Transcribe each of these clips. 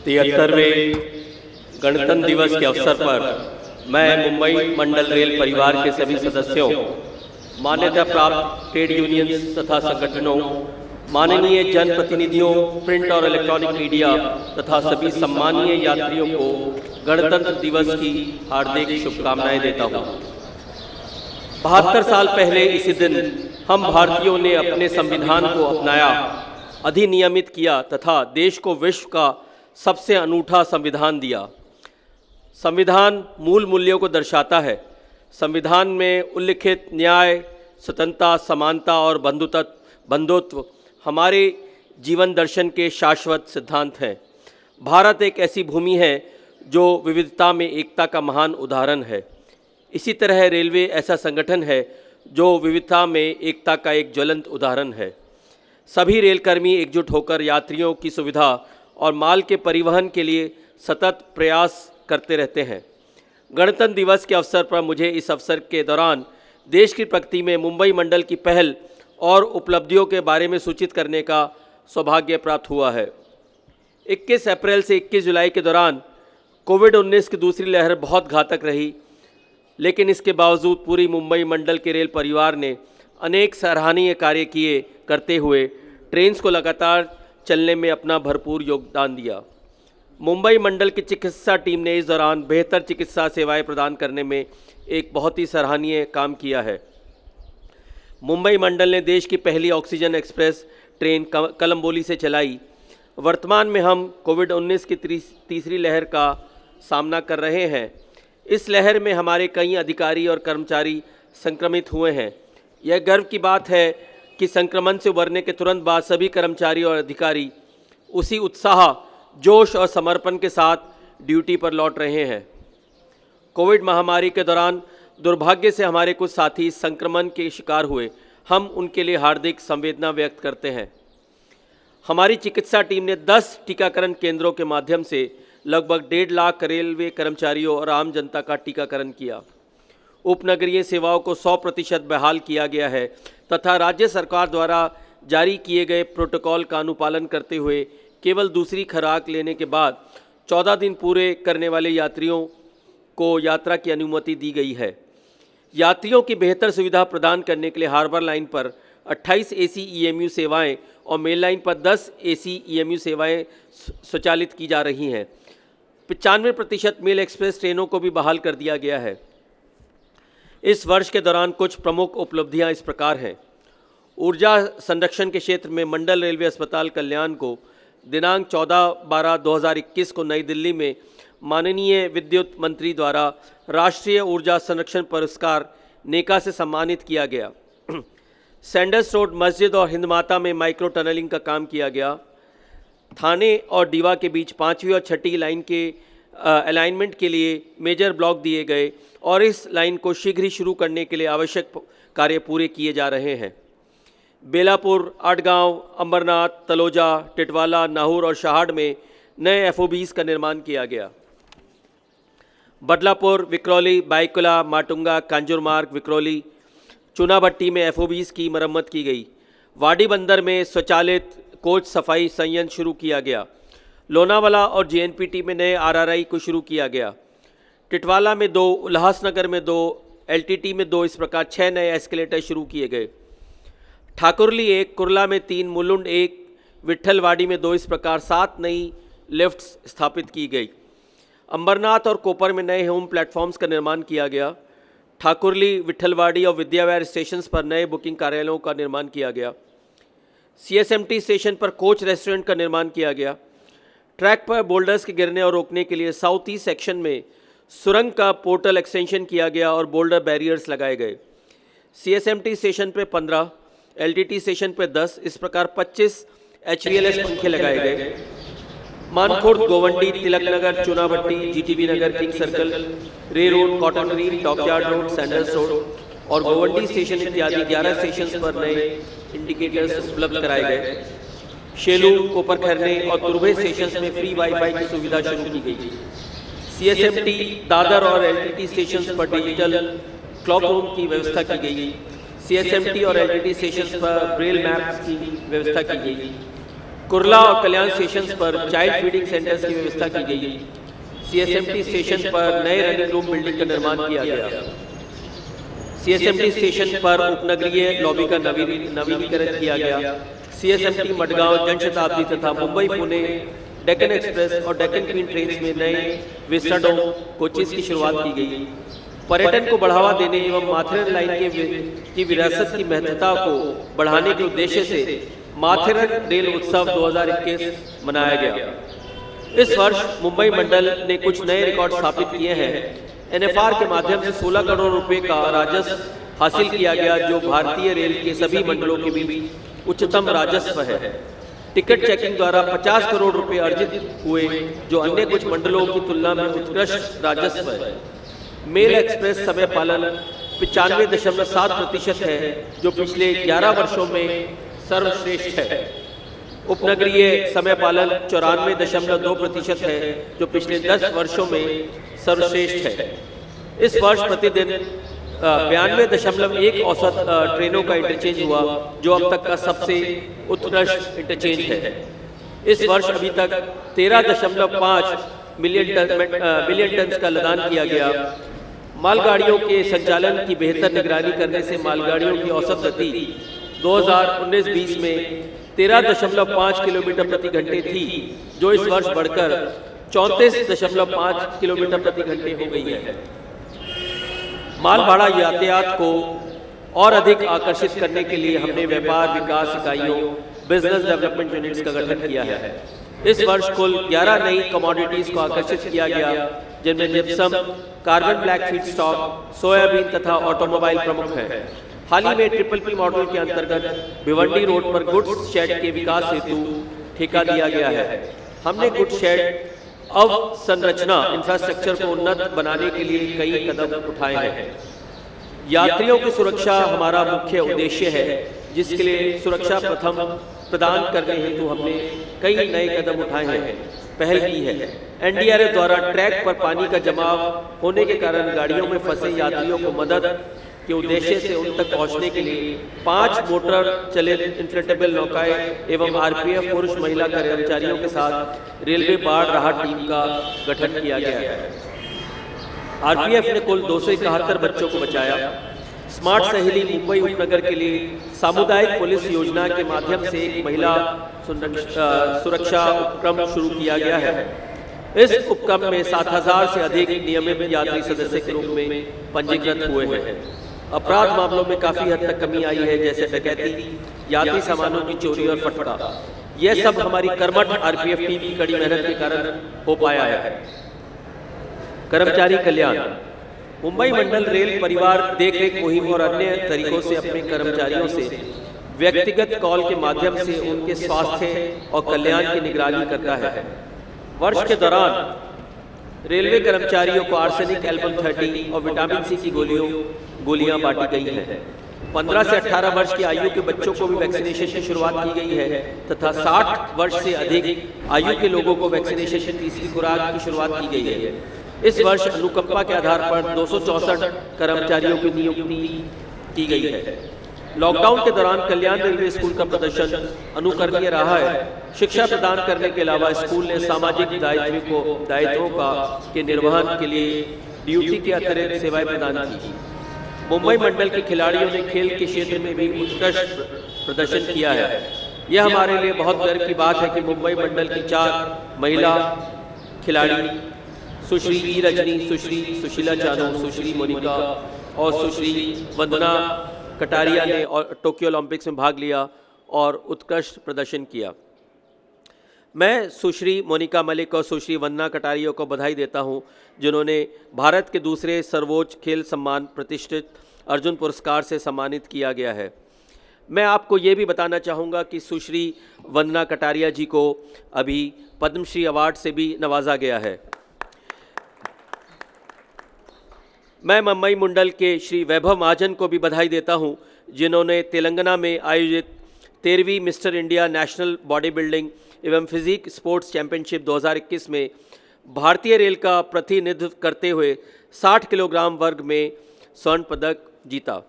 73वें गणतंत्र दिवस के अवसर पर मैं मुंबई मंडल रेल परिवार के सभी सदस्यों, मान्यता प्राप्त ट्रेड यूनियंस तथा संगठनों, माननीय जनप्रतिनिधियों, प्रिंट और इलेक्ट्रॉनिक मीडिया तथा सभी सम्मानीय यात्रियों को गणतंत्र दिवस की हार्दिक शुभकामनाएं देता हूं। 72 साल पहले इसी दिन हम भारतीयों ने अपने संविधान को अपनाया, अधिनियमित किया तथा देश को विश्व का सबसे अनूठा संविधान दिया। संविधान मूल मूल्यों को दर्शाता है। संविधान में उल्लिखित न्याय, स्वतंत्रता, समानता और बंधुत्व हमारे जीवन दर्शन के शाश्वत सिद्धांत हैं। भारत एक ऐसी भूमि है जो विविधता में एकता का महान उदाहरण है। इसी तरह रेलवे ऐसा संगठन है जो विविधता में एकता का एक ज्वलंत उदाहरण है। सभी रेलकर्मी एकजुट होकर यात्रियों की सुविधा और माल के परिवहन के लिए सतत प्रयास करते रहते हैं। गणतंत्र दिवस के अवसर पर मुझे इस अवसर के दौरान देश की प्रगति में मुंबई मंडल की पहल और उपलब्धियों के बारे में सूचित करने का सौभाग्य प्राप्त हुआ है। 21 अप्रैल से 21 जुलाई के दौरान कोविड-19 की दूसरी लहर बहुत घातक रही, लेकिन इसके बावजूद पूरी मुंबई मंडल के रेल परिवार ने अनेक सराहनीय कार्य किए करते हुए ट्रेन्स को लगातार चलने में अपना भरपूर योगदान दिया। मुंबई मंडल की चिकित्सा टीम ने इस दौरान बेहतर चिकित्सा सेवाएं प्रदान करने में एक बहुत ही सराहनीय काम किया है। मुंबई मंडल ने देश की पहली ऑक्सीजन एक्सप्रेस ट्रेन कलंबोली से चलाई। वर्तमान में हम कोविड-19 की तीसरी लहर का सामना कर रहे हैं। इस लहर में हमारे कई अधिकारी और कर्मचारी संक्रमित हुए हैं। यह गर्व की बात है कि संक्रमण से उबरने के तुरंत बाद सभी कर्मचारी और अधिकारी उसी उत्साह, जोश और समर्पण के साथ ड्यूटी पर लौट रहे हैं। कोविड महामारी के दौरान दुर्भाग्य से हमारे कुछ साथी संक्रमण के शिकार हुए। हम उनके लिए हार्दिक संवेदना व्यक्त करते हैं। हमारी चिकित्सा टीम ने 10 टीकाकरण केंद्रों के माध्यम से लगभग 1.5 लाख रेलवे कर्मचारियों और आम जनता का टीकाकरण किया। उपनगरीय सेवाओं को 100% बहाल किया गया है तथा राज्य सरकार द्वारा जारी किए गए प्रोटोकॉल का अनुपालन करते हुए केवल दूसरी खुराक लेने के बाद 14 दिन पूरे करने वाले यात्रियों को यात्रा की अनुमति दी गई है। यात्रियों की बेहतर सुविधा प्रदान करने के लिए हार्बर लाइन पर 28 AC EMU सेवाएं और मेल लाइन पर 10 AC EMU सेवाएं स्वचालित की जा रही हैं। 95% मेल एक्सप्रेस ट्रेनों को भी बहाल कर दिया गया है। इस वर्ष के दौरान कुछ प्रमुख उपलब्धियां इस प्रकार हैं। ऊर्जा संरक्षण के क्षेत्र में मंडल रेलवे अस्पताल कल्याण को दिनांक 14/12/2021 को नई दिल्ली में माननीय विद्युत मंत्री द्वारा राष्ट्रीय ऊर्जा संरक्षण पुरस्कार नेका से सम्मानित किया गया। सैंडर्स रोड मस्जिद और हिंदमाता में माइक्रो टनलिंग का काम किया गया। थाने और डीवा के बीच 5वीं और 6ठी लाइन के अलाइनमेंट के लिए मेजर ब्लॉक दिए गए और इस लाइन को शीघ्र ही शुरू करने के लिए आवश्यक कार्य पूरे किए जा रहे हैं। बेलापुर, आटगांव, अंबरनाथ, तलोजा, टिटवाला, नाहूर और शाहड़ में नए FOBs का निर्माण किया गया। बदलापुर, विक्रोली, बाइकुला, माटुंगा, कांजुरमार्ग, विक्रोली, चुनाभट्टी में FOBs की मरम्मत की गई। वाडी बंदर में स्वचालित कोच सफाई संयंत्र शुरू किया गया। लोनावाला और JNPT में नए RRI को शुरू किया गया। टिटवाला में 2, उल्लासनगर में 2, LTT में 2, इस प्रकार 6 नए एस्केलेटर शुरू किए गए। ठाकुरली 1, कुर्ला में 3, मुलुंड 1, विट्ठलवाड़ी में 2, इस प्रकार 7 नई लिफ्ट्स स्थापित की गई। अंबरनाथ और कोपर में नए होम प्लेटफॉर्म्स का निर्माण किया गया। ठाकुरली, विट्ठलवाड़ी और विद्याविहार स्टेशंस पर नए बुकिंग कार्यालयों का निर्माण किया गया। CSMT स्टेशन पर कोच रेस्टोरेंट का निर्माण किया गया। ट्रैक पर बोल्डर्स के गिरने और रोकने के लिए साउथ ईस्ट सेक्शन में सुरंग का पोर्टल एक्सटेंशन किया गया और बोल्डर बैरियर्स लगाए गए। CSMT स्टेशन पर 15, LTT स्टेशन पर 10, इस प्रकार 25 HVLS पंखे लगाए गए। मानखुर्द, गोवंडी, तिलकनगर, चुनाभट्टी, GTB नगर, किंग सर्कल, रे road, cotton green, dockyard road, Sanders road और गोवंडी स्टेशन इत्यादि 11 स्टेशंस पर नए इंडिकेटर्स उपलब्ध कराए गए। शेलू, कोपर खरने और तुर्भे स्टेशंस में फ्री वाईफाई की सुविधा शुरू की गई। CSMT, दादर और LTT स्टेशंस पर डिजिटल क्लॉक रूम की व्यवस्था की गई। CSMT और LTT स्टेशंस पर ब्रेल मैप्स की व्यवस्था की गई। कुर्ला और कल्याण स्टेशन पर चाइल्ड फीडिंग सेंटर्स की व्यवस्था की गई। सीएसएमटी स्टेशन पर नए रनिंग रूम बिल्डिंग का निर्माण किया गया। सीएसएमटी स्टेशन पर उपनगरीय लॉबी का नवीनीकरण किया गया। सीएसएमटी मडगांव जनशताब्दी तथा मुंबई पुणे डेक्कन एक्सप्रेस और डेक्कन क्वीन ट्रेन में नए विस्टाडोम कोचेस की शुरुआत की गई। पर्यटन को बढ़ावा देने एवं माथेरन लाइन की विरासत की महत्वता को बढ़ाने के उद्देश्य से माथेरन रेल उत्सव 2021 मनाया गया। इस वर्ष मुंबई मंडल ने कुछ नए रिकॉर्ड स्थापित किए हैं। एनएफआर के माध्यम से 16 करोड़ रुपए का राजस्व हासिल किया गया, जो भारतीय रेल के सभी मंडलों के बीच उच्चतम राजस्व है। टिकट चेकिंग द्वारा 50 करोड़ रुपए अर्जित हुए, जो अन्य कुछ मंडलों की तुलना में उत्कृष्ट राजस्व है। मेल एक्सप्रेस समय पालन 95.7% है, जो पिछले 11 वर्षों में सर्वश्रेष्ठ है। उपनगरीय समय पालन 94.2% है, जो पिछले 10 वर्षों में सर्वश्रेष्ठ है। इस वर्ष प्रतिदिन 92.1 औसत ट्रेनों का इंटरचेंज हुआ, जो अब तक का सबसे उत्कृष्ट इंटरचेंज है। इस वर्ष अभी तक 13.5 मिलियन टन का लदान किया गया। मालगाड़ियों के संचालन की बेहतर निगरानी करने से मालगाड़ियों की औसत गति 2019-20 में 13.5 किलोमीटर प्रति घंटे थी, जो इस वर्ष बढ़कर 34.5 किलोमीटर प्रति घंटे हो गई है। माल भाड़ा यातायात को और अधिक आकर्षित करने के लिए हमने व्यापार विकास इकाइयों बिजनेस डेवलपमेंट यूनिट्स का गठन किया है। इस वर्ष कुल 11 नई कमोडिटीज को आकर्षित किया गया, जिनमें gypsum, carbon black feedstock, soybean तथा ऑटोमोबाइल प्रमुख है। हाल ही में PPP मॉडल के अंतर्गत भिवंडी रोड पर गुड्स शेड के विकास हेतु ठेका दिया गया है। हमने गुड्स शेड अवसंरचना इंफ्रास्ट्रक्चर को उन्नत बनाने के लिए कई कदम उठाए हैं। यात्रियों की सुरक्षा हमारा मुख्य उद्देश्य है, जिसके लिए सुरक्षा प्रदान करने हेतु हमने कई नए कदम उठाए हैं। पहल की है, NDRF द्वारा ट्रैक पर पानी का जमाव होने के कारण गाड़ियों में फंसे यात्रियों को मदद के उद्देश्य से उन तक पहुंचने के लिए 5 मोटर चलित इन्फ्लेटेबल नौकाएं एवं RPF पुरुष महिला कर्मचारियों के साथ रेलवे बाढ़ राहत टीम का गठन किया गया है। RPF ने कुल 271 बच्चों को बचाया। स्मार्ट सहेली मुंबई उपनगर के लिए सामुदायिक पुलिस योजना के माध्यम से एक महिला सुरक्षा उपक्रम शुरू किया गया है। इस उपक्रम में 7000 से अधिक नियमित यात्री सदस्य के रूप में पंजीकृत हुए हैं। अपराध मामलों में काफी हद तक कमी आई है, जैसे डकैती, यात्री सामानों की चोरी और फटका। यह सब हमारी कर्मठ RPF टीम की कड़ी मेहनत के कारण हो पाया है। कर्मचारी कल्याण मुंबई मंडल रेल परिवार देखरेख मुहिम और अन्य तरीकों से अपने कर्मचारियों से व्यक्तिगत कॉल के माध्यम से उनके स्वास्थ्य और कल्याण की निगरानी करता है। वर्ष के दौरान रेलवे कर्मचारियों को आर्सेनिक एल्बम 30 और विटामिन C की गोलियां बांटी गई हैं। 15 से 18 वर्ष की आयु के बच्चों को भी वैक्सीनेशन की शुरुआत की गई है तथा 60 वर्ष से अधिक आयु के लोगों को वैक्सीनेशन की तीसरी खुराक की शुरुआत की गई है। इस वर्ष अनुकंपा के आधार पर 264 कर्मचारियों की नियुक्ति की गई है। लॉकडाउन के दौरान कल्याण रेलवे स्कूल का प्रदर्शन अनुकरणीय रहा है। शिक्षा प्रदान करने के अलावा स्कूल ने सामाजिक दायित्वों के निर्वहन के लिए ड्यूटी के अतिरिक्त सेवाएं प्रदान की। मुंबई मंडल के खिलाड़ियों ने खेल के क्षेत्र में भी उत्कृष्ट प्रदर्शन किया है। यह हमारे लिए बहुत गर्व की बात है कि मुंबई मंडल की 4 महिला खिलाड़ी सुश्री ई रजनी, सुश्री सुशीला चानू, सुश्री मोनिका और सुश्री वंदना कटारिया ने टोक्यो ओलंपिक्स में भाग लिया और उत्कृष्ट प्रदर्शन किया। मैं सुश्री मोनिका मलिक और सुश्री वंदना कटारिया को बधाई देता हूं, जिन्होंने भारत के दूसरे सर्वोच्च खेल सम्मान प्रतिष्ठित अर्जुन पुरस्कार से सम्मानित किया गया है। मैं आपको ये भी बताना चाहूँगा कि सुश्री वंदना कटारिया जी को अभी पद्मश्री अवार्ड से भी नवाजा गया है। मैं मुंबई मंडल के श्री वैभव महाजन को भी बधाई देता हूं, जिन्होंने तेलंगाना में आयोजित 13वीं Mister India national bodybuilding एवं फिजिक स्पोर्ट्स चैंपियनशिप 2021 में भारतीय रेल का प्रतिनिधित्व करते हुए 60 किलोग्राम वर्ग में स्वर्ण पदक जीता।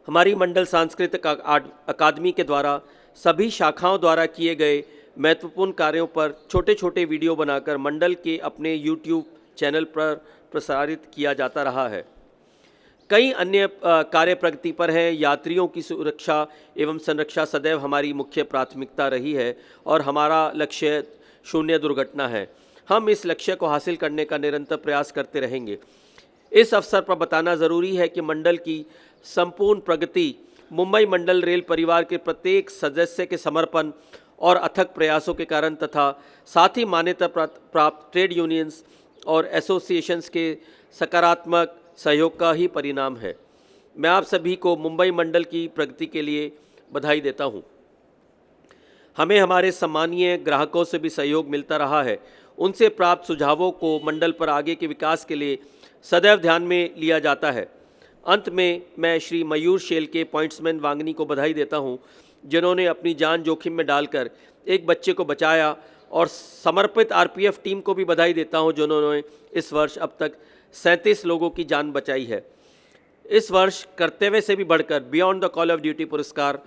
हमारी मंडल सांस्कृतिक अकादमी के द्वारा सभी शाखाओं द्वारा किए गए महत्वपूर्ण कार्यों पर छोटे छोटे वीडियो बनाकर मंडल के अपने YouTube चैनल पर प्रसारित किया जाता रहा है। कई अन्य कार्य प्रगति पर हैं। यात्रियों की सुरक्षा एवं संरक्षा सदैव हमारी मुख्य प्राथमिकता रही है और हमारा लक्ष्य शून्य दुर्घटना है। हम इस लक्ष्य को हासिल करने का निरंतर प्रयास करते रहेंगे। इस अवसर पर बताना ज़रूरी है कि मंडल की संपूर्ण प्रगति मुंबई मंडल रेल परिवार के प्रत्येक सदस्य के समर्पण और अथक प्रयासों के कारण तथा साथ ही मान्यता प्राप्त ट्रेड यूनियंस और एसोसिएशंस के सकारात्मक सहयोग का ही परिणाम है। मैं आप सभी को मुंबई मंडल की प्रगति के लिए बधाई देता हूं। हमें हमारे सम्मानीय ग्राहकों से भी सहयोग मिलता रहा है। उनसे प्राप्त सुझावों को मंडल पर आगे के विकास के लिए सदैव ध्यान में लिया जाता है। अंत में मैं श्री मयूर शेल के पॉइंट्समैन वांगनी को बधाई देता हूं, जिन्होंने अपनी जान जोखिम में डालकर एक बच्चे को बचाया, और समर्पित आरपीएफ टीम को भी बधाई देता हूं, जिन्होंने इस वर्ष अब तक 37 लोगों की जान बचाई है। इस वर्ष कर्तव्य से भी बढ़कर beyond the call of duty पुरस्कार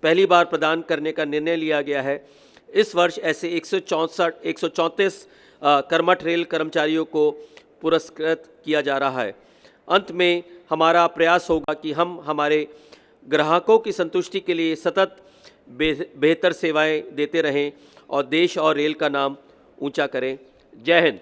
पहली बार प्रदान करने का निर्णय लिया गया है। इस वर्ष ऐसे 134 कर्मठ रेल कर्मचारियों को पुरस्कृत किया जा रहा है। अंत में हमारा प्रयास होगा कि हम हमारे ग्राहकों की संतुष्टि के लिए सतत बेहतर सेवाएं देते रहें और देश और रेल का नाम ऊंचा करें। जय हिंद।